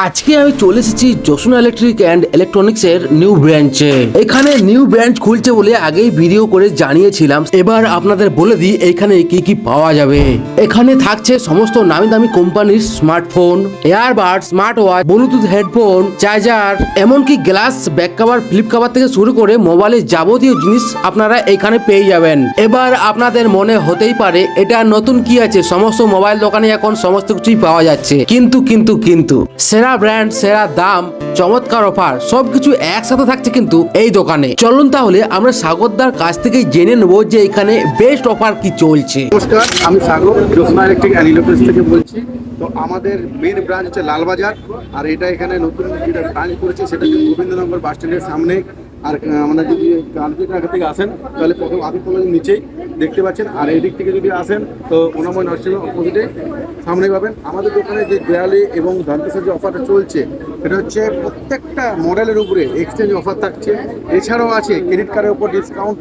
আজকে আমি চলে এসেছি জোসনা ইলেকট্রিক অ্যান্ড ইলেকট্রনিক্স এর নিউ ব্রাঞ্চে। এখানে নিউ ব্রাঞ্চ খুলছে বলে আগেই ভিডিও করে জানিয়েছিলাম। এবার আপনাদের বলে দিই এখানে কি কি পাওয়া যাবে। এখানে থাকছে সমস্ত নামি দামি কোম্পানির smartphone, airbud, smart watch, bluetooth headphone, charger, এমনকি glass, back cover, flip cover থেকে শুরু করে মোবাইলের যাবতীয় জিনিস আপনারা এখানে পেয়ে যাবেন। এবার আপনাদের মনে হতেই পারে এটা নতুন কি আছে, সমস্ত মোবাইল দোকানে এখন সমস্ত কিছুই পাওয়া যাচ্ছে। কিন্তু সেরা ব্র্যান্ড, সেরা দাম, চমৎকার অফার সবকিছু একসাথে থাকছে কিন্তু এই দোকানে। চলুন তাহলে আমরা সাগরদার কাছ থেকে জেনে নেবো যে এখানে বেস্ট অফার কি চলছে। নমস্কার, আমি সাগর জোসনা ইলেকট্রিক অ্যান্ড ইলেকট্রনিক্স থেকে বলছি। তো আমাদের মেন ব্রাঞ্চ হচ্ছে লালবাজার, আর এটা এখানে নতুন যেটা ব্রাঞ্চ করেছে সেটা হচ্ছে গোবিন্দনগর বাস স্ট্যান্ডের সামনে। আর আমরা যদি কালকে থেকে আসেন তাহলে প্রথম আদিত্য কলেজের নিচেই দেখতে পাচ্ছেন, আর এই দিক থেকে যদি আসেন তো অনাময় নার্সিংহোম অপোজিটে সামনে পাবেন। আমাদের দোকানে যে দেয়ালি এবং ধনতেরাসের যে অফারটা চলছে সেটা হচ্ছে প্রত্যেকটা মডেলের উপরে এক্সচেঞ্জ অফার থাকছে। এছাড়াও আছে ক্রেডিট কার্ডের উপর ডিসকাউন্ট,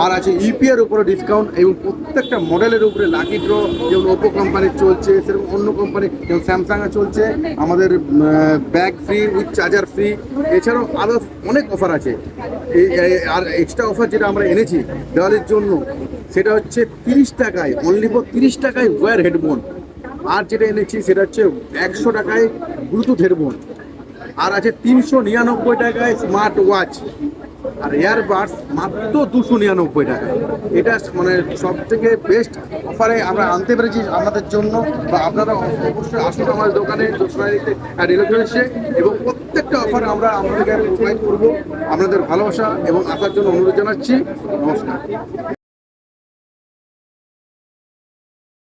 আর আছে ইউপিআর উপরে ডিসকাউন্ট, এবং প্রত্যেকটা মডেলের উপরে লাকি ড্র, যেমন ওপো কোম্পানির চলছে সেরকম অন্য কোম্পানি যেমন স্যামসাংয়ে চলছে আমাদের bag free with charger free. এছাড়াও আরও অনেক অফার আছে। আর এক্সট্রা অফার যেটা আমরা এনেছি দেওয়ালির জন্য সেটা হচ্ছে 30 টাকায়, অনলি ফর 30 টাকায় ওয়্যার হেডফোন। আর যেটা এনেছি সেটা হচ্ছে 100 টাকায় ব্লুটুথ হেডফোন। আর আছে 399 টাকায় স্মার্ট ওয়াচ। আর এয়ারবাডস মাত্র 299 টাকায়। এটা মানে সব থেকে বেস্ট অফারে আমরা আনতে পেরেছি আপনাদের জন্য। বা আপনারা অবশ্যই আসুন আমাদের দোকানে জোসনা ইলেকট্রিক অ্যান্ড ইলেকট্রনিক্সে, এবং প্রত্যেকটা অফার আমরা আপনাদেরকে প্রোভাইড করবো। আপনাদের ভালোবাসা এবং আসার জন্য অনুরোধ জানাচ্ছি। নমস্কার।